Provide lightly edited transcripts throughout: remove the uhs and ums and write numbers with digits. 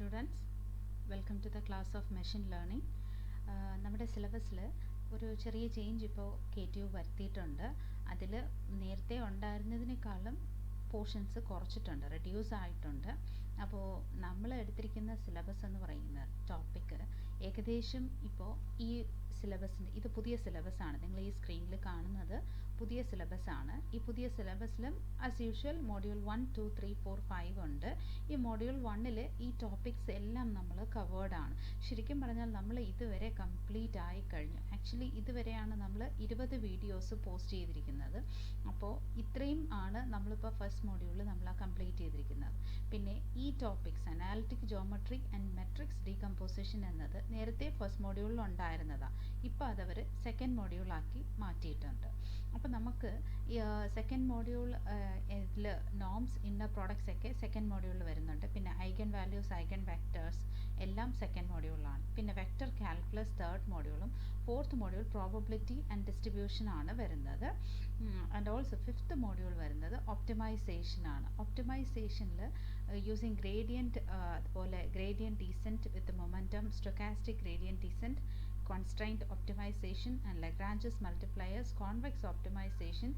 students, welcome to the class of machine learning. നമ്മുടെ സിലബസിൽ ഒരു ചെറിയ ചേഞ്ച് ഇപ്പോൾ KTU വരുത്തിയിട്ടുണ്ട്. അതിൽ നേരത്തെ ഉണ്ടായിരുന്നതിനേക്കാളും പോർഷൻസ് കുറച്ചിട്ടുണ്ട്, റെഡ്യൂസ് ആയിട്ടുണ്ട്. അപ്പോൾ നമ്മൾ എടുത്തിരിക്കുന്ന സിലബസ് എന്ന് പറയുന്ന ടോപ്പിക്ക് ഏകദേശം ഇപ്പോൾ ഈ സിലബസിൻ്റെ ഇത് പുതിയ സിലബസാണ്. നിങ്ങൾ ഈ സ്ക്രീനിൽ കാണുന്നത് പുതിയ സിലബസാണ്. ഈ പുതിയ സിലബസിലും ആസ് യൂഷ്വൽ മോഡ്യൂൾ 1, 2, 3, 4, 5 ഉണ്ട്. ഈ മോഡ്യൂൾ 1-ൽ ഈ ടോപ്പിക്സ് എല്ലാം നമ്മൾ കവേർഡാണ്. ശരിക്കും പറഞ്ഞാൽ നമ്മൾ ഇതുവരെ കംപ്ലീറ്റ് ആയി കഴിഞ്ഞു. ആക്ച്വലി ഇതുവരെയാണ് നമ്മൾ 20 വീഡിയോസ് പോസ്റ്റ് ചെയ്തിരിക്കുന്നത്. അപ്പോൾ ഇത്രയും ആണ് നമ്മളിപ്പോൾ ഫസ്റ്റ് മോഡ്യൂളിൽ നമ്മൾ കംപ്ലീറ്റ് ചെയ്തിരിക്കുന്നത്. പിന്നെ ഈ topics analytic geometry and matrix decomposition എന്നത് നേരത്തെ ഫസ്റ്റ് മോഡ്യൂളിൽ ഉണ്ടായിരുന്നതാണ്. ഇപ്പോൾ അതവർ സെക്കൻഡ് മോഡ്യൂളാക്കി മാറ്റിയിട്ടുണ്ട്. അപ്പോൾ നമുക്ക് സെക്കൻഡ് മോഡ്യൂൾ ഇതിൽ നോംസ് ഇന്നർ പ്രോഡക്ട്സ് ഒക്കെ സെക്കൻഡ് മോഡ്യൂളിൽ വരുന്നുണ്ട്. പിന്നെ ഐഗൻ വാല്യൂസ്, ഐഗൻ വെക്ടേഴ്സ് എല്ലാം സെക്കൻഡ് മോഡ്യൂളിലാണ്. പിന്നെ വെക്ടർ കാൽക്കുലസ് തേർഡ് മോഡ്യൂളും fourth module probability and distribution ആണ് വരുന്നത്. ആൻഡ് ഓൾസോ ഫിഫ്ത്ത് മോഡ്യൂൾ വരുന്നത് ഒപ്റ്റിമൈസേഷൻ ആണ്. ഒപ്റ്റിമൈസേഷനിൽ യൂസിങ് ഗ്രേഡിയൻറ്റ്, അതുപോലെ gradient descent with momentum, stochastic gradient descent, constraint optimization and Lagrange's multipliers, convex optimization,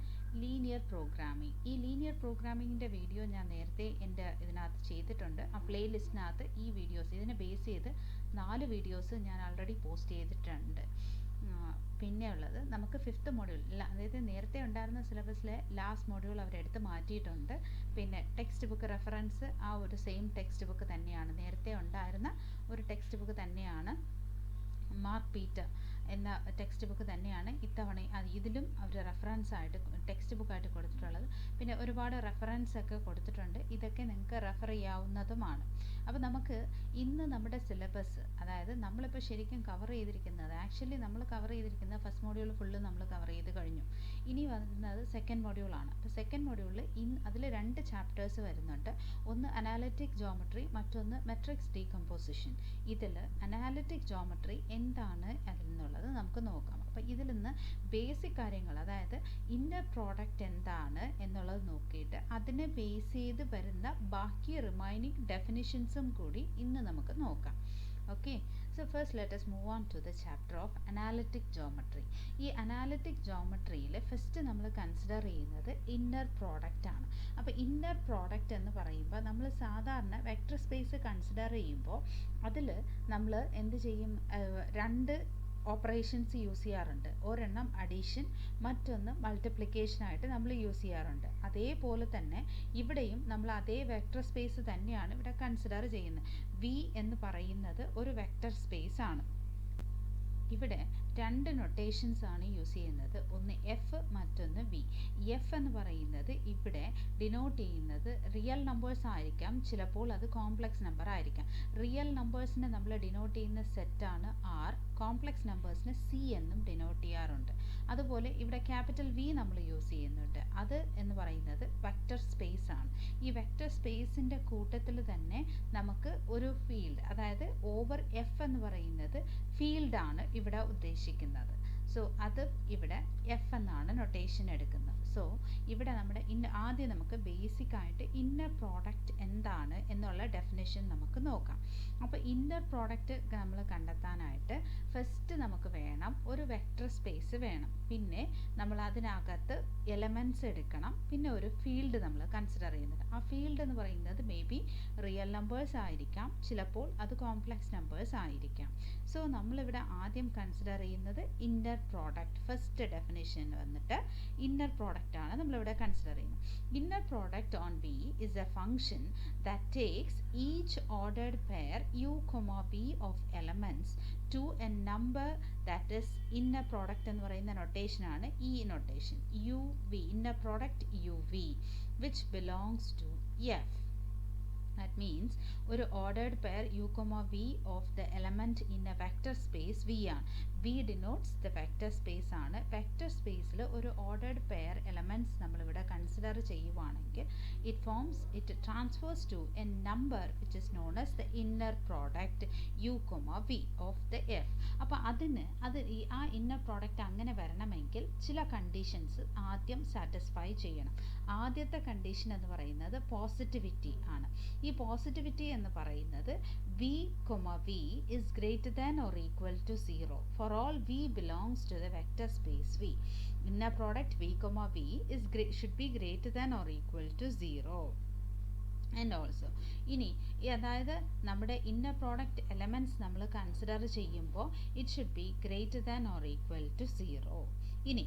linear programming. ഈ linear പ്രോഗ്രാമിങ്ങിൻ്റെ video ഞാൻ നേരത്തെ എൻ്റെ ഇതിനകത്ത് ചെയ്തിട്ടുണ്ട്. ആ പ്ലേലിസ്റ്റിനകത്ത് ഈ വീഡിയോസ് ഇതിനെ ബേസ് ചെയ്ത് 4 വീഡിയോസ് ഞാൻ ആൾറെഡി പോസ്റ്റ് ചെയ്തിട്ടുണ്ട്. പിന്നെ ഉള്ളത് നമുക്ക് ഫിഫ്ത്ത് മോഡ്യൂൾ, അതായത് നേരത്തെ ഉണ്ടായിരുന്ന സിലബസിലെ ലാസ്റ്റ് മോഡ്യൂൾ അവരെടുത്ത് മാറ്റിയിട്ടുണ്ട്. പിന്നെ ടെക്സ്റ്റ് ബുക്ക് റെഫറൻസ് ആ ഒരു സെയിം ടെക്സ്റ്റ് ബുക്ക് തന്നെയാണ്, നേരത്തെ ഉണ്ടായിരുന്ന ഒരു ടെക്സ്റ്റ് ബുക്ക് തന്നെയാണ്. മാർക്ക് പീറ്റർ എന്ന ടെക്സ്റ്റ് ബുക്ക് തന്നെയാണ് ഇത്തവണ ഇതിലും അവർ റെഫറൻസ് ആയിട്ട് ടെക്സ്റ്റ് ബുക്കായിട്ട് കൊടുത്തിട്ടുള്ളത്. പിന്നെ ഒരുപാട് റെഫറൻസ് ഒക്കെ കൊടുത്തിട്ടുണ്ട്. ഇതൊക്കെ നിങ്ങൾക്ക് റെഫർ ചെയ്യാവുന്നതുമാണ്. അപ്പോൾ നമുക്ക് ഇന്ന് നമ്മുടെ സിലബസ്, അതായത് നമ്മളിപ്പോൾ ശരിക്കും കവർ ചെയ്തിരിക്കുന്നത്, ആക്ച്വലി നമ്മൾ കവർ ചെയ്തിരിക്കുന്നത് ഫസ്റ്റ് മോഡ്യൂൾ ഫുള്ള് നമ്മൾ കവർ ചെയ്ത് കഴിഞ്ഞു. ഇനി വരുന്നത് സെക്കൻഡ് മോഡ്യൂളാണ്. അപ്പോൾ സെക്കൻഡ് മോഡ്യൂളിൽ അതിൽ 2 ചാപ്റ്റേഴ്സ് വരുന്നുണ്ട്. ഒന്ന് അനാലിറ്റിക് ജോമെട്രി, മറ്റൊന്ന് മെട്രിക്സ് ഡീകമ്പോസിഷൻ. ഇതിൽ അനാലിറ്റിക് ജോമെട്രി എന്താണ് എന്നുള്ളത് നമുക്ക് നോക്കാം. അപ്പോൾ ഇതിൽ നിന്ന് ബേസിക് കാര്യങ്ങൾ, അതായത് ഇന്നർ പ്രോഡക്റ്റ് എന്താണ് എന്നുള്ളത് നോക്കിയിട്ട് അതിനെ ബേസ് ചെയ്ത് വരുന്ന ബാക്കി റിമൈനിങ് ഡെഫിനിഷൻസും കൂടി ഇന്ന് നമുക്ക് നോക്കാം. Okay, so first let us move on to the chapter of analytic geometry. ഈ അനാലിറ്റിക് ജോമെട്രിയിൽ ഫസ്റ്റ് നമ്മൾ കൺസിഡർ ചെയ്യുന്നത് ഇന്നർ പ്രോഡക്റ്റ് ആണ്. അപ്പോൾ ഇന്നർ പ്രോഡക്റ്റ് എന്ന് പറയുമ്പോൾ നമ്മൾ സാധാരണ വെക്ടർ സ്പേസ് കൺസിഡർ ചെയ്യുമ്പോൾ അതിൽ നമ്മൾ എന്ത് ചെയ്യും, 2 ഓപ്പറേഷൻസ് യൂസ് ചെയ്യാറുണ്ട്. ഒരെണ്ണം അഡീഷൻ, മറ്റൊന്ന് മൾട്ടിപ്ലിക്കേഷനായിട്ട് നമ്മൾ യൂസ് ചെയ്യാറുണ്ട്. അതേപോലെ തന്നെ ഇവിടെയും നമ്മൾ അതേ വെക്ടർ സ്പേസ് തന്നെയാണ് ഇവിടെ കൺസിഡർ ചെയ്യുന്നത്. വി എന്ന് പറയുന്നത് ഒരു വെക്ടർ സ്പേസ് ആണ്. ഇവിടെ 2 നൊട്ടേഷൻസ് ആണ് യൂസ് ചെയ്യുന്നത്. ഒന്ന് എഫ്, മറ്റൊന്ന് വി. എഫ് എന്ന് പറയുന്നത് ഇവിടെ ഡിനോട്ട് ചെയ്യുന്നത് റിയൽ നമ്പേഴ്സ് ആയിരിക്കാം, ചിലപ്പോൾ അത് കോംപ്ലക്സ് നമ്പർ ആയിരിക്കാം. റിയൽ നമ്പേഴ്സിനെ നമ്മൾ ഡിനോട്ട് ചെയ്യുന്ന സെറ്റാണ് ആർ, കോംപ്ലക്സ് നമ്പേഴ്സിന് സി എന്നും ഡിനോട്ട് ചെയ്യാറുണ്ട്. അതുപോലെ ഇവിടെ ക്യാപിറ്റൽ വി നമ്മൾ യൂസ് ചെയ്യുന്നുണ്ട്. അത് എന്ന് പറയുന്നത് വെക്ടർ സ്പേസ് ആണ്. ഈ വെക്ടർ സ്പേസിൻ്റെ കൂട്ടത്തിൽ തന്നെ നമുക്ക് ഒരു ഫീൽഡ്, അതായത് ഓവർ എഫ് എന്ന് പറയുന്നത് ഫീൽഡാണ് ഇവിടെ ഉദ്ദേശിക്കുന്നത്. സോ അത് ഇവിടെ എഫ് എന്നാണ് നൊട്ടേഷൻ എടുക്കുന്നത്. സോ ഇവിടെ നമ്മുടെ ആദ്യം നമുക്ക് ബേസിക് ആയിട്ട് ഇന്നർ പ്രോഡക്റ്റ് എന്താണ് എന്നുള്ള ഡെഫിനേഷൻ നമുക്ക് നോക്കാം. അപ്പോൾ ഇന്നർ പ്രോഡക്റ്റ് നമ്മൾ കണ്ടെത്താനായിട്ട് ഫസ്റ്റ് നമുക്ക് വേണം ഒരു വെക്ടർ സ്പേസ് വേണം. പിന്നെ നമ്മൾ അതിനകത്ത് എലമെൻറ്റ്സ് എടുക്കണം. പിന്നെ ഒരു ഫീൽഡ് നമ്മൾ കൺസിഡർ ചെയ്യുന്നത്. ആ ഫീൽഡ് എന്ന് പറയുന്നത് മേ ബി റിയൽ നമ്പേഴ്സ് ആയിരിക്കാം, ചിലപ്പോൾ അത് കോംപ്ലക്സ് നമ്പേഴ്സ് ആയിരിക്കാം. സോ നമ്മളിവിടെ ആദ്യം കൺസിഡർ ചെയ്യുന്നത് ഇന്നർ പ്രോഡക്റ്റ്. ഫസ്റ്റ് ഡെഫിനേഷൻ വന്നിട്ട് ഇന്നർ പ്രോഡക്റ്റ് ആണ് നമ്മളിവിടെ കൺസിഡർ ചെയ്യുന്നത്. Inner product on V is a function that takes each ordered pair u, v of elements to a number that is inner product എന്ന് പറയുന്ന നൊട്ടേഷനാണ് ഈ notation u v, inner product u v which belongs to F. That means ഒരു ordered pair u, v of the element in a vector space v ആണ്. v denotes the vector space ആണ്. Vector സ്പേസിൽ ഒരു ordered pair elements നമ്മളിവിടെ consider ചെയ്യുവാണെങ്കിൽ it transfers to a number which is known as the inner product u, v of the f. അപ്പോൾ ആ inner product അങ്ങനെ വരണമെങ്കിൽ ചില കണ്ടീഷൻസ് ആദ്യം സാറ്റിസ്ഫൈ ചെയ്യണം. ആദ്യത്തെ കണ്ടീഷൻ എന്ന് പറയുന്നത് പോസിറ്റിവിറ്റി ആണ്. ഈ പോസിറ്റിവിറ്റി എന്ന് പറയുന്നത് v comma v is greater than or equal to 0 for all v belongs to the vector space V. Inner product v comma v is should be greater than or equal to 0. And also ഇനി അതായത് നമ്മുടെ inner product elements നമ്മൾ consider ചെയ്യുമ്പോൾ it should be greater than or equal to 0. ഇനി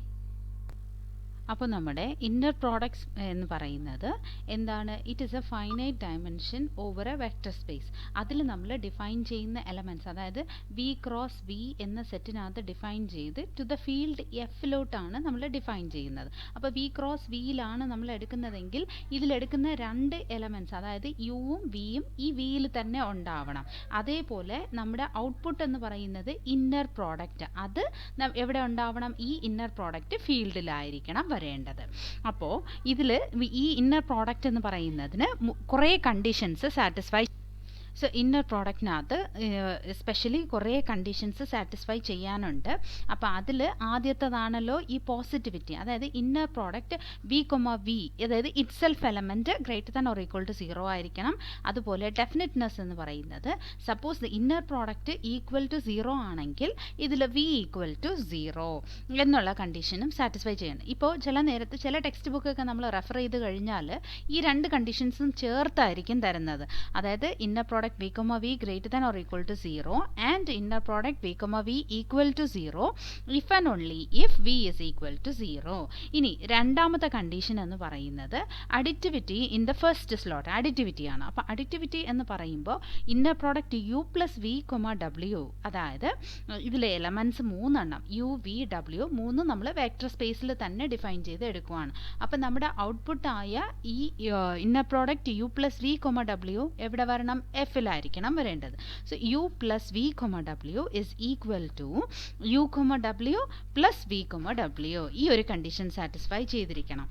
അപ്പോൾ നമ്മുടെ inner products എന്ന് പറയുന്നത് എന്താണ്? It is a finite dimension over a vector space. അതിൽ നമ്മൾ ഡിഫൈൻ ചെയ്യുന്ന എലമെൻറ്റ്സ്, അതായത് വി ക്രോസ് വി എന്ന സെറ്റിനകത്ത് ഡിഫൈൻ ചെയ്ത് ടു ദ ഫീൽഡ് എഫിലോട്ടാണ് നമ്മൾ ഡിഫൈൻ ചെയ്യുന്നത്. അപ്പോൾ വി ക്രോസ് വിയിലാണ് നമ്മൾ എടുക്കുന്നതെങ്കിൽ ഇതിലെടുക്കുന്ന രണ്ട് എലമെൻറ്റ്സ്, അതായത് യുവും വിയും ഈ വിയിൽ തന്നെ ഉണ്ടാവണം. അതേപോലെ നമ്മുടെ ഔട്ട്പുട്ട് എന്ന് പറയുന്നത് ഇന്നർ പ്രോഡക്റ്റ്, അത് എവിടെ ഉണ്ടാവണം? ഈ ഇന്നർ പ്രോഡക്റ്റ് ഫീൽഡിലായിരിക്കണം വരേണ്ടത്. അപ്പോൾ ഇതിൽ ഈ ഇന്നർ പ്രോഡക്റ്റ് എന്ന് പറയുന്നതിന് കുറേ കണ്ടീഷൻസ് സാറ്റിസ്ഫൈ. സോ ഇന്നർ പ്രോഡക്റ്റിനകത്ത് എസ്പെഷ്യലി കുറേ കണ്ടീഷൻസ് സാറ്റിസ്ഫൈ ചെയ്യാനുണ്ട്. അപ്പോൾ അതിൽ ആദ്യത്തേതാണല്ലോ ഈ പോസിറ്റിവിറ്റി, അതായത് inner product v comma v, അതായത് itself element greater than or equal to 0 ആയിരിക്കണം. അതുപോലെ ഡെഫിനിറ്റ്നെസ് എന്ന് പറയുന്നത് suppose the inner product equal to 0 ആണെങ്കിൽ ഇതിൽ വി ഈക്വൽ ടു 0 എന്നുള്ള കണ്ടീഷനും സാറ്റിസ്ഫൈ ചെയ്യണം. ഇപ്പോൾ ചില നേരത്ത് ചില ടെക്സ്റ്റ് ബുക്കൊക്കെ നമ്മൾ റെഫർ ചെയ്ത് കഴിഞ്ഞാൽ ഈ രണ്ട് കണ്ടീഷൻസും ചേർത്തായിരിക്കും തരുന്നത്. അതായത് inner product v comma v greater than or equal to 0 and inner product v comma v equal to 0 if and only if v is equal to 0. ഇനി രണ്ടാമത്തെ കണ്ടീഷൻ എന്ന് പറയുന്നത് additivity in the first slot, additivity ആണ്. അപ്പോൾ additivity എന്ന് പറയുമ്പോൾ inner product u plus v comma ഡബ്ല്യു, അതായത് ഇതിലെ എലമെൻറ്റ്സ് 3 എണ്ണം യു വി ഡബ്ല്യു 3 നമ്മൾ വെക്റ്റർ സ്പേസിൽ തന്നെ ഡിഫൈൻ ചെയ്ത് എടുക്കുവാണ്. അപ്പം നമ്മുടെ ഔട്ട്പുട്ടായ ഈ inner product u plus v comma W എവിടെ വരണം? എഫിലായിരിക്കണം വരേണ്ടത്. So you plus v comma W is equal to you comma W plus v comma W. ഈ ഒരു കണ്ടീഷൻ സാറ്റിസ്ഫൈ ചെയ്തിരിക്കണം.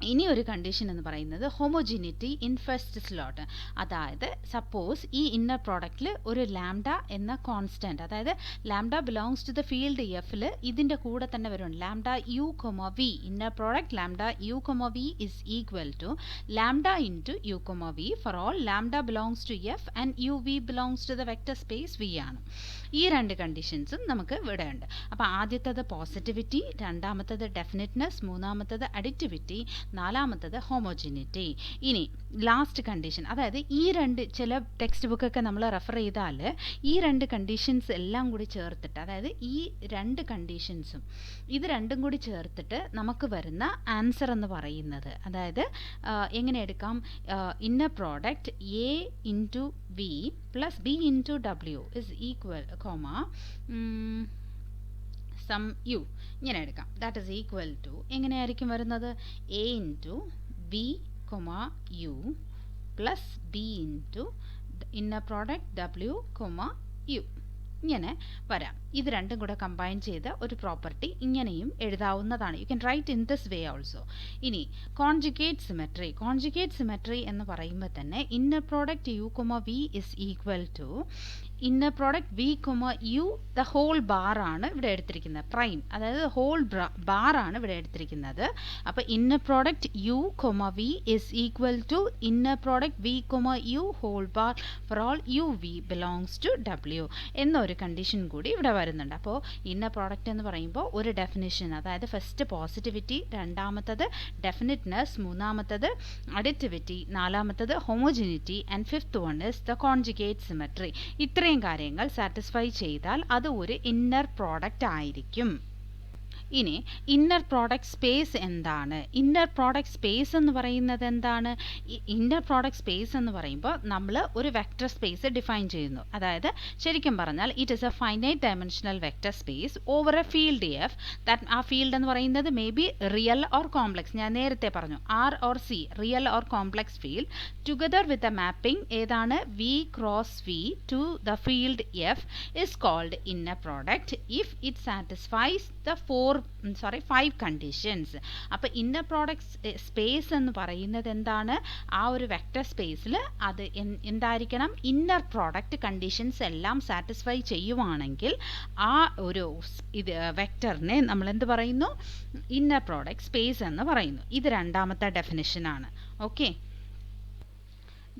ഇനി ഒരു കണ്ടീഷൻ എന്ന് പറയുന്നത് ഹോമോജിനിറ്റി ഇൻ ഫസ്റ്റ് സ്ലോട്ട്, അതായത് സപ്പോസ് ഈ ഇന്നർ പ്രോഡക്റ്റിൽ ഒരു ലാംഡ എന്ന കോൺസ്റ്റൻറ്റ്, അതായത് lambda belongs to the field എഫിൽ ഇതിൻ്റെ കൂടെ തന്നെ വരും lambda u comma v. Inner product lambda u comma v is equal to lambda into u comma v for all lambda belongs to F and u v belongs to the vector space V ആണ്. ഈ രണ്ട് കണ്ടീഷൻസും നമുക്ക് ഇവിടെ ഉണ്ട്. അപ്പോൾ ആദ്യത്തേത് positivity, രണ്ടാമത്തേത് ഡെഫിനിറ്റ്നെസ്, മൂന്നാമത്തേത് അഡിറ്റിവിറ്റി, നാലാമത്തത് ഹോമോജിനിറ്റി. ഇനി ലാസ്റ്റ് കണ്ടീഷൻ, അതായത് ഈ രണ്ട് ചില ടെക്സ്റ്റ് ബുക്കൊക്കെ നമ്മൾ റെഫർ ചെയ്താൽ ഈ രണ്ട് കണ്ടീഷൻസ് എല്ലാം കൂടി ചേർത്തിട്ട്, അതായത് ഈ രണ്ട് കണ്ടീഷൻസും ഇത് രണ്ടും കൂടി ചേർത്തിട്ട് നമുക്ക് വരുന്ന ആൻസർ എന്ന് പറയുന്നത്, അതായത് എങ്ങനെ എടുക്കാം? Inner product a into v plus b into ഡബ്ല്യു is equal comma sum u, ഇങ്ങനെ എടുക്കാം. ദാറ്റ് ഈസ് ഈക്വൽ ടു എങ്ങനെയായിരിക്കും വരുന്നത്? A into v comma u plus b into inner product ഡബ്ല്യു കൊമ യു, ഇങ്ങനെ വരാം. ഇത് രണ്ടും കൂടെ കമ്പൈൻ ചെയ്ത ഒരു പ്രോപ്പർട്ടി ഇങ്ങനെയും എഴുതാവുന്നതാണ്. You can write in this way also. ഇനി കോൺജുഗേറ്റ് സിമെട്രി. കോൺജുഗേറ്റ് സിമെട്രി എന്ന് പറയുമ്പോൾ തന്നെ inner product u comma v is equal to inner product v comma u the whole bar ആണ് ഇവിടെ എടുത്തിരിക്കുന്നത്, പ്രൈം, അതായത് ഹോൾ ബാർ ആണ് ഇവിടെ എടുത്തിരിക്കുന്നത്. അപ്പോൾ inner product u comma v is equal to inner product v comma u whole bar for all u v belongs to W എന്നൊരു condition കൂടി ഇവിടെ വരുന്നുണ്ട്. അപ്പോൾ ഇന്നർ പ്രോഡക്റ്റ് എന്ന് പറയുമ്പോൾ ഒരു ഡെഫിനിഷൻ, അതായത് ഫസ്റ്റ് പോസിറ്റിവിറ്റി, രണ്ടാമത്തത് ഡെഫിനിറ്റ്നെസ്, മൂന്നാമത്തത് അഡിറ്റിവിറ്റി, നാലാമത്തത് homogeneity and fifth one is the conjugate symmetry. ഇത്രയും കാര്യങ്ങൾ സാറ്റിസ്ഫൈ ചെയ്താൽ അത് ഒരു ഇന്നർ പ്രോഡക്റ്റ് ആയിരിക്കും. ഇനി ഇന്നർ പ്രോഡക്റ്റ് സ്പേസ് എന്താണ്? ഇന്നർ പ്രോഡക്റ്റ് സ്പേസ് എന്ന് പറയുന്നത് എന്താണ്? ഇന്നർ പ്രോഡക്റ്റ് സ്പേസ് എന്ന് പറയുമ്പോൾ നമ്മൾ ഒരു വെക്റ്റർ സ്പേസ് ഡിഫൈൻ ചെയ്യുന്നു. അതായത് ശരിക്കും പറഞ്ഞാൽ it is a finite dimensional vector space over a field F. That ആ ഫീൽഡ് എന്ന് പറയുന്നത് may be real or complex, ഞാൻ നേരത്തെ പറഞ്ഞു R or C, real or complex field together with a mapping ഏതാണ്? V cross V to the field F is called inner product if it satisfies the 5 conditions. അപ്പോൾ inner product space എന്ന് പറയുന്നത് എന്താണ്? ആ ഒരു വെക്റ്റർ സ്പേസിൽ അത് എന്തായിരിക്കണം? ഇന്നർ പ്രോഡക്റ്റ് കണ്ടീഷൻസ് എല്ലാം സാറ്റിസ്ഫൈ ചെയ്യുവാണെങ്കിൽ ആ ഒരു ഇത് വെക്റ്ററിനെ നമ്മൾ എന്ത് പറയുന്നു? ഇന്നർ പ്രോഡക്റ്റ് സ്പേസ് എന്ന് പറയുന്നു. ഇത് രണ്ടാമത്തെ ഡെഫിനിഷനാണ്. Okay,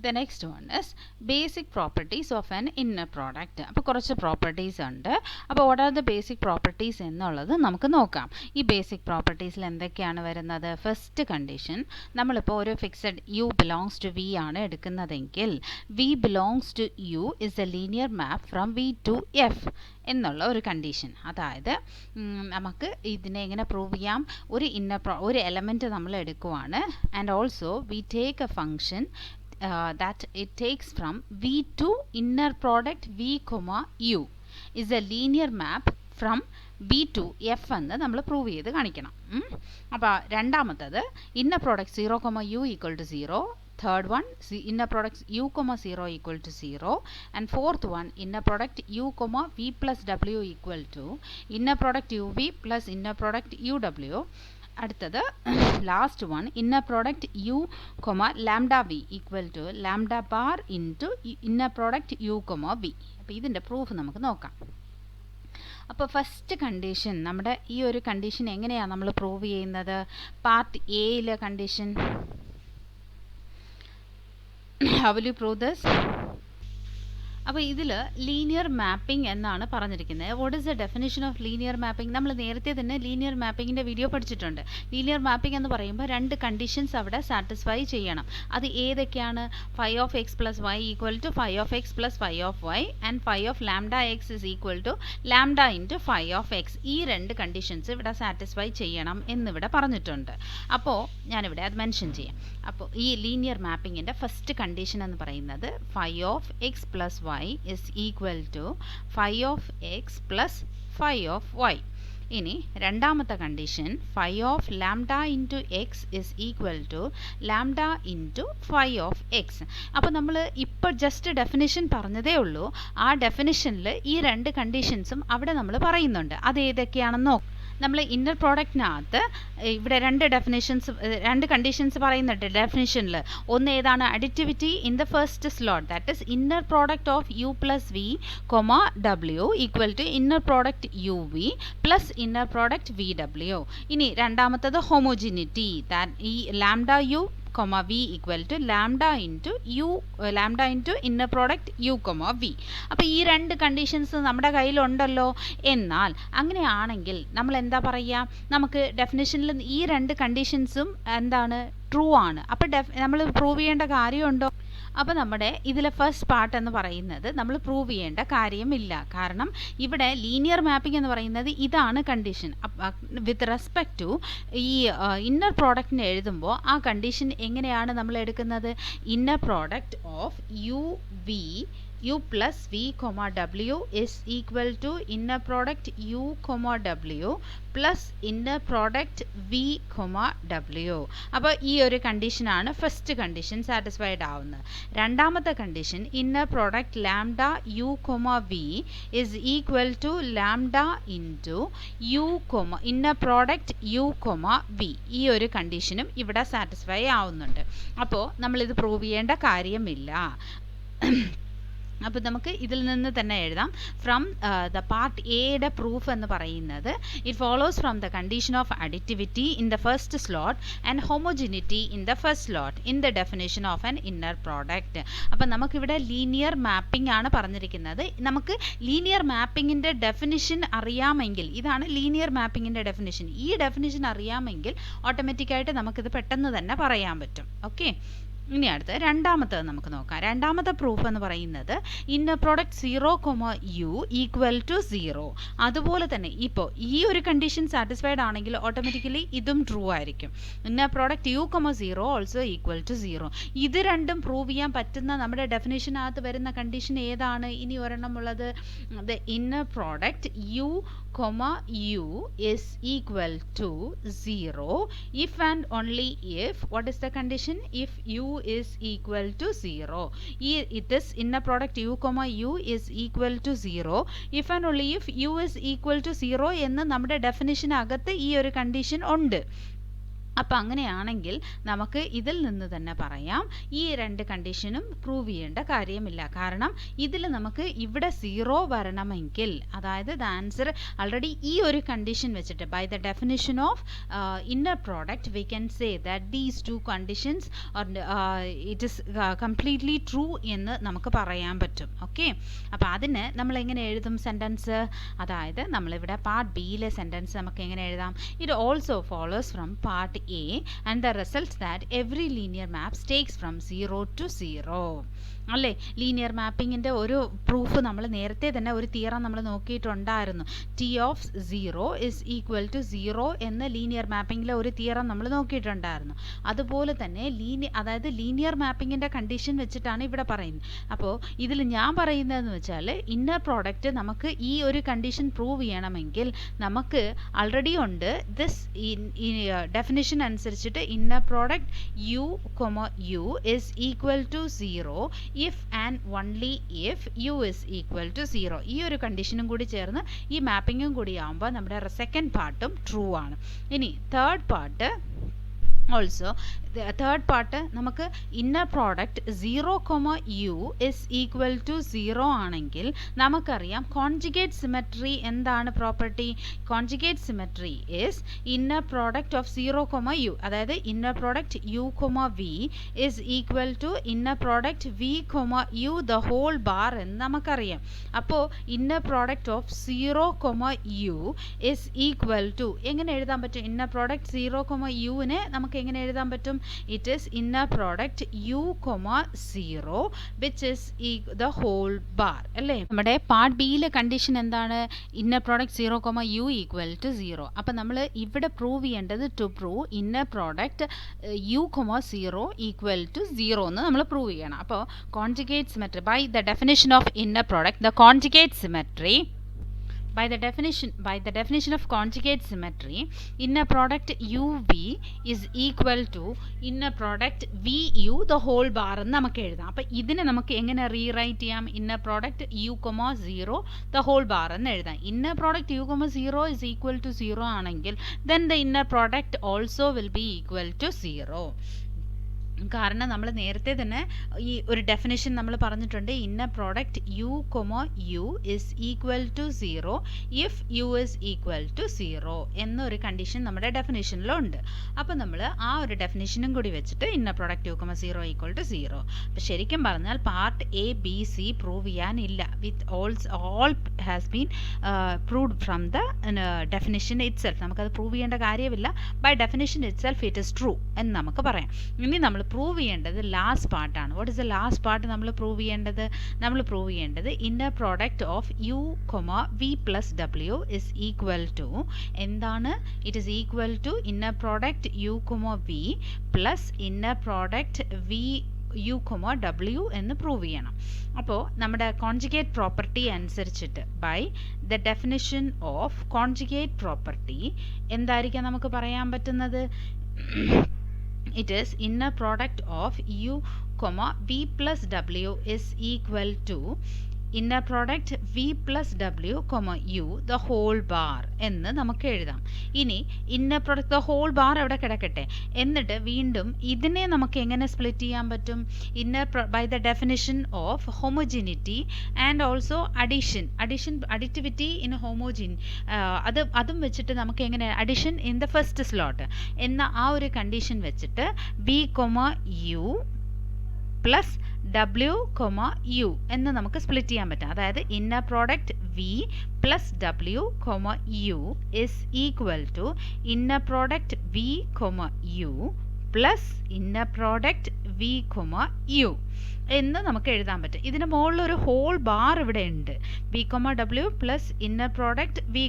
The next one is basic properties of an inner product. അപ്പോൾ കുറച്ച് പ്രോപ്പർട്ടീസ് ഉണ്ട്. അപ്പോൾ what are the basic properties എന്നുള്ളത് നമുക്ക് നോക്കാം. ഈ ബേസിക് പ്രോപ്പർട്ടീസിൽ എന്തൊക്കെയാണ് വരുന്നത്? ഫസ്റ്റ് കണ്ടീഷൻ, നമ്മളിപ്പോൾ ഒരു fixed u belongs to v ആണ് എടുക്കുന്നതെങ്കിൽ v belongs to u is a linear map from v to f എന്നുള്ള ഒരു കണ്ടീഷൻ. അതായത് നമുക്ക് ഇതിനെ എങ്ങനെ പ്രൂവ് ചെയ്യാം? ഒരു എലമെൻറ്റ് നമ്മൾ എടുക്കുവാണ് and also we take a function that it takes from v to inner product v comma u is a linear map from v to f എന്ന് നമ്മൾ പ്രൂവ് ചെയ്ത് കാണിക്കണം. അപ്പോൾ രണ്ടാമത്തത് inner product 0 comma u equal to 0. Third one, inner product u comma 0 equal to 0. And fourth one, inner product u comma v plus w equal to inner product uv plus inner product uw. അടുത്തത് last one, inner product u comma lambda v equal to lambda bar into inner product u comma v. അപ്പോൾ ഇതിൻ്റെ proof നമുക്ക് നോക്കാം. അപ്പോൾ first condition, നമ്മുടെ ഈ ഒരു condition എങ്ങനെയാണ് നമ്മൾ പ്രൂവ് ചെയ്യുന്നത്? പാർട്ട് എയിലെ condition. How will you prove this? അപ്പോൾ ഇതിൽ ലീനിയർ മാപ്പിംഗ് എന്നാണ് പറഞ്ഞിരിക്കുന്നത്. What is the definition of linear mapping? നമ്മൾ നേരത്തെ തന്നെ ലീനിയർ മാപ്പിങ്ങിൻ്റെ വീഡിയോ പഠിച്ചിട്ടുണ്ട്. ലീനിയർ മാപ്പിംഗ് എന്ന് പറയുമ്പോൾ രണ്ട് കണ്ടീഷൻസ് അവിടെ സാറ്റിസ്ഫൈ ചെയ്യണം. അത് ഏതൊക്കെയാണ്? Phi of x plus y equal to phi of x plus phi of y and phi of lambda x is equal to lambda into phi of x. ഈ രണ്ട് conditions ഇവിടെ സാറ്റിസ്ഫൈ ചെയ്യണം എന്നിവിടെ പറഞ്ഞിട്ടുണ്ട്. അപ്പോൾ ഞാനിവിടെ അത് മെൻഷൻ ചെയ്യാം. അപ്പോൾ ഈ ലീനിയർ മാപ്പിങ്ങിൻ്റെ ഫസ്റ്റ് കണ്ടീഷൻ എന്ന് പറയുന്നത് phi of x plus y is equal to phi of x plus phi of y. ഇനി രണ്ടാമത്തെ condition phi of lambda into x is equal to lambda into phi of x. അപ്പോൾ നമ്മൾ ഇപ്പോൾ just definition പറഞ്ഞതേ ഉള്ളൂ. ആ ഡെഫിനിഷനിൽ ഈ രണ്ട് കണ്ടീഷൻസും അവിടെ നമ്മൾ പറയുന്നുണ്ട്. അത് ഏതൊക്കെയാണെന്ന് നോക്കാം. നമ്മൾ ഇന്നർ പ്രോഡക്റ്റിനകത്ത് ഇവിടെ രണ്ട് കണ്ടീഷൻസ് പറയുന്നുണ്ട് ഡെഫിനിഷനിൽ. ഒന്ന് ഏതാണ്? Additivity in the first slot, that is inner product of U plus v comma W equal to inner product u V plus inner product V W. ഇനി രണ്ടാമത്തത് ഹോമോജിനിറ്റി, ഈ lambda U comma v equal to lambda into inner product u comma v. അപ്പോൾ ഈ രണ്ട് conditions നമ്മുടെ കയ്യിലുണ്ടല്ലോ. എന്നാൽ അങ്ങനെയാണെങ്കിൽ നമ്മൾ എന്താ പറയുക? നമുക്ക് ഡെഫിനിഷനിൽ ഈ രണ്ട് കണ്ടീഷൻസും എന്താണ്? ട്രൂ ആണ്. അപ്പോൾ നമ്മൾ പ്രൂവ് ചെയ്യേണ്ട കാര്യമുണ്ടോ? അപ്പോൾ നമ്മുടെ ഇതിലെ ഫസ്റ്റ് പാർട്ട് എന്ന് പറയുന്നത് നമ്മൾ പ്രൂവ് ചെയ്യേണ്ട കാര്യമില്ല. കാരണം ഇവിടെ ലീനിയർ മാപ്പിംഗ് എന്ന് പറയുന്നത് ഇതാണ് കണ്ടീഷൻ. വിത്ത് റെസ്പെക്ട് ടു ഈ ഇന്നർ പ്രോഡക്റ്റിനെ എഴുതുമ്പോൾ ആ കണ്ടീഷൻ എങ്ങനെയാണ് നമ്മൾ എടുക്കുന്നത്? Inner product of u v u plus v comma w is equal to inner product u comma w plus inner product v comma w. അപ്പോൾ ഈ ഒരു കണ്ടീഷനാണ് ഫസ്റ്റ് കണ്ടീഷൻ സാറ്റിസ്ഫൈഡ് ആവുന്നത്. രണ്ടാമത്തെ condition inner product lambda u comma v is equal to lambda into u comma inner product u comma v. ഈ ഒരു കണ്ടീഷനും ഇവിടെ satisfy ആവുന്നുണ്ട്. അപ്പോൾ നമ്മളിത് പ്രൂവ് ചെയ്യേണ്ട കാര്യമില്ല. അപ്പോൾ നമുക്ക് ഇതിൽ നിന്ന് തന്നെ എഴുതാം. ഫ്രം ദ പാർട്ട് എയുടെ പ്രൂഫ് എന്ന് പറയുന്നത് it follows from the condition of additivity in the first slot and homogeneity in the first slot in the definition of an inner product. അപ്പം നമുക്കിവിടെ ലീനിയർ മാപ്പിംഗ് ആണ് പറഞ്ഞിരിക്കുന്നത്. നമുക്ക് ലീനിയർ മാപ്പിങ്ങിൻ്റെ ഡെഫിനിഷൻ അറിയാമെങ്കിൽ, ഇതാണ് ലീനിയർ മാപ്പിങ്ങിൻ്റെ ഡെഫിനിഷൻ. ഈ ഡെഫിനിഷൻ അറിയാമെങ്കിൽ ഓട്ടോമാറ്റിക്കായിട്ട് നമുക്കിത് പെട്ടെന്ന് തന്നെ പറയാൻ പറ്റും. ഓക്കെ, ഇനി അടുത്ത് രണ്ടാമത്തത് നമുക്ക് നോക്കാം. രണ്ടാമത്തെ പ്രൂഫ് എന്ന് പറയുന്നത് inner product 0 comma u equal to 0. അതുപോലെ തന്നെ ഇപ്പോൾ ഈ ഒരു കണ്ടീഷൻ സാറ്റിസ്ഫൈഡ് ആണെങ്കിൽ ഓട്ടോമാറ്റിക്കലി ഇതും ട്രൂ ആയിരിക്കും. Inner product u comma 0 also equal to 0. ഇത് രണ്ടും പ്രൂവ് ചെയ്യാൻ പറ്റുന്ന നമ്മുടെ ഡെഫിനേഷനകത്ത് വരുന്ന കണ്ടീഷൻ ഏതാണ്? ഇനി ഒരെണ്ണം ഉള്ളത് the inner product u comma u is equal to 0 if and only if, what is the condition? If u is equal to 0. This inner product u comma u is equal to 0 if and only if u is equal to 0 എന്ന് നമ്മുടെ definition അകത്ത് ഈ ഒരു condition ഉണ്ട്. അപ്പോൾ അങ്ങനെയാണെങ്കിൽ നമുക്ക് ഇതിൽ നിന്ന് തന്നെ പറയാം ഈ രണ്ട് കണ്ടീഷനും പ്രൂവ് ചെയ്യേണ്ട കാര്യമില്ല. കാരണം ഇതിൽ നമുക്ക് ഇവിടെ 0 വരണമെങ്കിൽ, അതായത് ദ ആൻസർ ആൾറെഡി ഈ ഒരു കണ്ടീഷൻ വെച്ചിട്ട് by the definition of inner product we can say that these two conditions it is completely true എന്ന് നമുക്ക് പറയാൻ പറ്റും. ഓക്കെ, അപ്പോൾ അതിന് നമ്മൾ എങ്ങനെ എഴുതും സെൻറ്റൻസ്? അതായത് നമ്മളിവിടെ പാർട്ട് ബിയിലെ സെൻറ്റൻസ് നമുക്ക് എങ്ങനെ എഴുതാം? It also follows from part A and the results that every linear map takes from 0 to 0. അല്ലേ, ലീനിയർ മാപ്പിങ്ങിൻ്റെ ഒരു പ്രൂഫ് നമ്മൾ നേരത്തെ തന്നെ ഒരു തിയറം നമ്മൾ നോക്കിയിട്ടുണ്ടായിരുന്നു. T of 0 is equal to 0 എന്ന ലീനിയർ മാപ്പിങ്ങിലെ ഒരു തിയറം നമ്മൾ നോക്കിയിട്ടുണ്ടായിരുന്നു. അതുപോലെ തന്നെ അതായത് ലീനിയർ മാപ്പിങ്ങിൻ്റെ കണ്ടീഷൻ വെച്ചിട്ടാണ് ഇവിടെ പറയുന്നത്. അപ്പോൾ ഇതിൽ ഞാൻ പറയുന്നതെന്ന് വെച്ചാൽ ഇന്നർ പ്രോഡക്റ്റ് നമുക്ക് ഈ ഒരു കണ്ടീഷൻ പ്രൂവ് ചെയ്യണമെങ്കിൽ നമുക്ക് ആൾറെഡി ഉണ്ട് ദിസ് ഡെഫിനിഷൻ അനുസരിച്ചിട്ട് inner product u, u is equal to 0 if and only if u is equal to 0. ഈ ഒരു കണ്ടീഷനും കൂടി ചേർന്ന് ഈ മാപ്പിങ്ങും കൂടി ആകുമ്പോൾ നമ്മുടെ സെക്കൻഡ് പാർട്ടും ട്രൂ ആണ്. ഇനി third part also third part നമുക്ക് inner product 0, u is equal to 0 ആണെങ്കിൽ നമുക്കറിയാം കോൺജുഗേറ്റ് സിമെട്രി എന്താണ് property? Conjugate symmetry is inner product of 0, u, അതായത് inner product u, v is equal to inner product v, u the whole bar എന്ന് നമുക്കറിയാം. അപ്പോൾ inner product of 0, u is equal to എങ്ങനെ എഴുതാൻ പറ്റും? Inner product 0, uനെ നമുക്ക് എങ്ങനെ എഴുതാൻ പറ്റും? It is inner product u, 0 which is the whole bar. അല്ലേ, നമ്മുടെ പാർട്ട് ബിയിലെ കണ്ടീഷൻ എന്താണ്? Inner product 0, u equal to 0. അപ്പം നമ്മൾ ഇവിടെ പ്രൂവ് ചെയ്യേണ്ടത് to prove inner product u, 0 equal to 0 എന്ന് നമ്മൾ പ്രൂവ് ചെയ്യണം. അപ്പോൾ conjugate symmetry by the definition of inner product the conjugate symmetry by the definition of conjugate symmetry, inner product uv is equal to inner product vu the whole bar എന്ന് നമുക്ക് എഴുതാം. അപ്പോൾ ഇതിനെ നമുക്ക് എങ്ങനെ റീറൈറ്റ് ചെയ്യാം? Inner product u, 0 the whole bar എന്ന് എഴുതാം. Inner product u, 0 is equal to 0 ആണെങ്കിൽ then the inner product also will be equal to 0. കാരണം നമ്മൾ നേരത്തെ തന്നെ ഈ ഒരു ഡെഫിനിഷൻ നമ്മൾ പറഞ്ഞിട്ടുണ്ട്. Inner product u, u is equal to 0 if u is equal to 0 എന്നൊരു കണ്ടീഷൻ നമ്മുടെ ഡെഫിനിഷനിലുണ്ട്. അപ്പോൾ നമ്മൾ ആ ഒരു ഡെഫിനിഷനും കൂടി വെച്ചിട്ട് inner product u, 0 equal to 0. അപ്പോൾ ശരിക്കും പറഞ്ഞാൽ part A, B, C prove ചെയ്യാനില്ല. With all has been proved from the definition itself. നമുക്കത് പ്രൂവ് ചെയ്യേണ്ട കാര്യമില്ല. By definition itself it is true എന്ന് നമുക്ക് പറയാം. ഇനി നമ്മൾ പ്രൂവ് ചെയ്യേണ്ടത് ലാസ്റ്റ് പാർട്ടാണ്. What is the last part നമ്മൾ പ്രൂവ് ചെയ്യേണ്ടത്? നമ്മൾ പ്രൂവ് ചെയ്യേണ്ടത് inner product of u, v plus w is equal to എന്താണ്? It is equal to inner product u, v plus inner product v u, w എന്ന് prove ചെയ്യണം. അപ്പോൾ നമ്മുടെ conjugate property അനുസരിച്ചിട്ട് by the definition of conjugate property എന്തായിരിക്കാം നമുക്ക് പറയാൻ പറ്റുന്നത്? It is inner product of u, v plus w is equal to inner product v plus w, u the whole bar എന്ന് നമുക്ക് എഴുതാം. ഇനി inner product the whole bar അവിടെ കിടക്കട്ടെ. എന്നിട്ട് വീണ്ടും ഇതിനെ നമുക്ക് എങ്ങനെ സ്പ്ലിറ്റ് ചെയ്യാൻ പറ്റും? by the definition of homogeneity and also additivity in homogeneity, അതും വെച്ചിട്ട് നമുക്ക് എങ്ങനെ addition in the first slot എന്ന ആ ഒരു കണ്ടീഷൻ വെച്ചിട്ട് v, u plus w, u എന്ന് നമുക്ക് സ്പ്ലിറ്റ് ചെയ്യാൻ പറ്റും. അതായത് inner product v plus w, u is equal to inner product v, u plus inner product v, u എന്ന് നമുക്ക് എഴുതാൻ പറ്റും. ഇതിന് മുകളിൽ ഒരു ഹോൾ ബാർ ഇവിടെ ഉണ്ട്. v, w plus inner product v,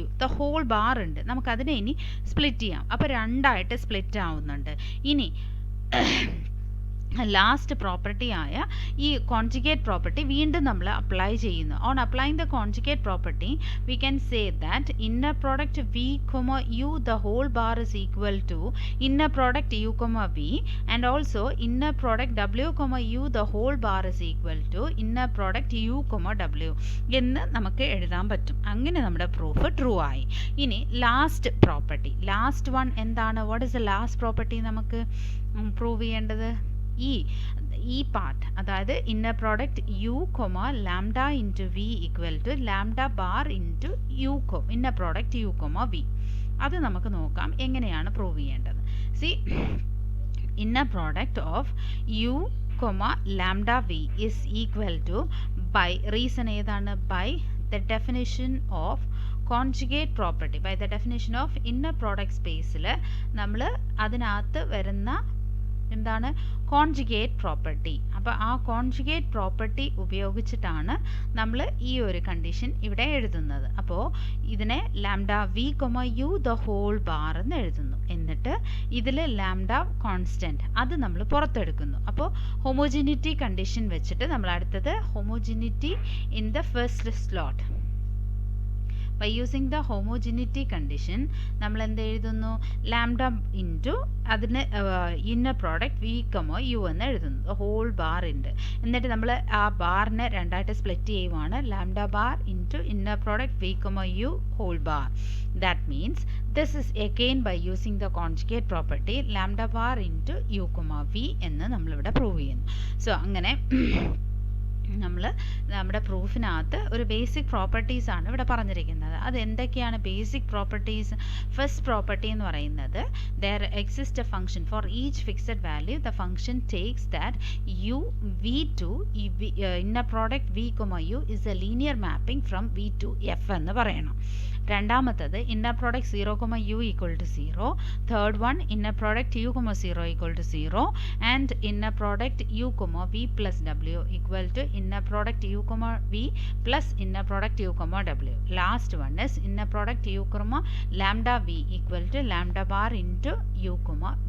u the whole bar ഉണ്ട്. നമുക്കതിനെ ഇനി സ്പ്ലിറ്റ് ചെയ്യാം. അപ്പോൾ രണ്ടായിട്ട് സ്പ്ലിറ്റ് ആവുന്നുണ്ട്. ഇനി ലാസ്റ്റ് പ്രോപ്പർട്ടി ആയ ഈ കോൺജുഗേറ്റ് പ്രോപ്പർട്ടി വീണ്ടും നമ്മൾ അപ്ലൈ ചെയ്യുന്നു. On applying the conjugate property V can say that inner product v comma u the whole bar is equal to inner product u comma V and also inner product ഡബ്ല്യു comma u the whole bar is equal to inner product u comma W എന്ന് നമുക്ക് എഴുതാൻ പറ്റും. അങ്ങനെ നമ്മുടെ proof true ആയി. ഇനി last property, last one എന്താണ്? What is the last property നമുക്ക് പ്രൂവ് ചെയ്യേണ്ടത്? ഈ പാർട്ട്, അതായത് inner product u comma lambda into v equal to lambda bar into u inner product u comma v. അത് നമുക്ക് നോക്കാം എങ്ങനെയാണ് പ്രൂവ് ചെയ്യേണ്ടത്. See, inner product of u comma lambda v is equal to by reason ഏതാണ്? By the definition of conjugate property, by the definition of inner product സ്പേസിൽ നമ്മൾ അതിനകത്ത് വരുന്ന എന്താണ്? Conjugate property. അപ്പോൾ ആ കോൺജുഗേറ്റ് പ്രോപ്പർട്ടി ഉപയോഗിച്ചിട്ടാണ് നമ്മൾ ഈ ഒരു കണ്ടീഷൻ ഇവിടെ എഴുതുന്നത്. അപ്പോൾ ഇതിനെ lambda v comma u the whole bar എന്ന് എഴുതുന്നു. എന്നിട്ട് ഇതിൽ ലാംഡ കോൺസ്റ്റൻറ്റ് അത് നമ്മൾ പുറത്തെടുക്കുന്നു. അപ്പോൾ ഹോമോജിനിറ്റി കണ്ടീഷൻ വെച്ചിട്ട് നമ്മൾ അടുത്തത് homogeneity in the first slot. By using the homogeneity condition നമ്മൾ എന്ത് എഴുതുന്നു? ലാംഡ ഇൻറ്റു അതിന് inner product v comma u എന്ന് എഴുതുന്നു. ഹോൾ ബാർ ഉണ്ട്. എന്നിട്ട് നമ്മൾ ആ ബാറിനെ രണ്ടായിട്ട് സ്പ്ലിറ്റ് ചെയ്യുവാണ്. Lambda bar into inner product v comma u whole bar. That means this is again by using the conjugate property lambda bar into u comma v എന്ന് നമ്മളിവിടെ പ്രൂവ് ചെയ്യുന്നു. സോ അങ്ങനെ നമ്മൾ നമ്മുടെ പ്രൂഫിനകത്ത് ഒരു ബേസിക് പ്രോപ്പർട്ടീസ് ആണ് ഇവിടെ പറഞ്ഞിരിക്കുന്നത്. അത് എന്തൊക്കെയാണ് ബേസിക് പ്രോപ്പർട്ടീസ്? ഫസ്റ്റ് പ്രോപ്പർട്ടി എന്ന് പറയുന്നത് there exists a function for each fixed value the function takes that u v2 inner product v, u is a linear mapping from v to f എന്ന് പറയണം. രണ്ടാമത്തത് inner product 0, u equal to 0. Third one inner product u, 0 equal to 0 and inner product u, v plus w equal to inner product u, v plus inner product u, w. Last one is inner product u, lambda v equal to lambda bar into u,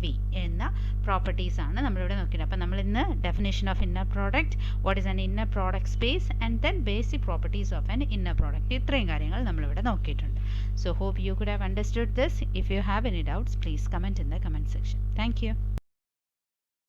v എന്ന properties ആണ് നമ്മളിവിടെ നോക്കിയത്. അപ്പം നമ്മൾ ഇന്ന് definition of inner product, what is an inner product space and then basic properties of an inner product, ഇത്രയും കാര്യങ്ങൾ നമ്മളിവിടെ നോക്കിയിട്ടുണ്ട്. So hope you could have understood this. If you have any doubts, please comment in the comment section. Thank you.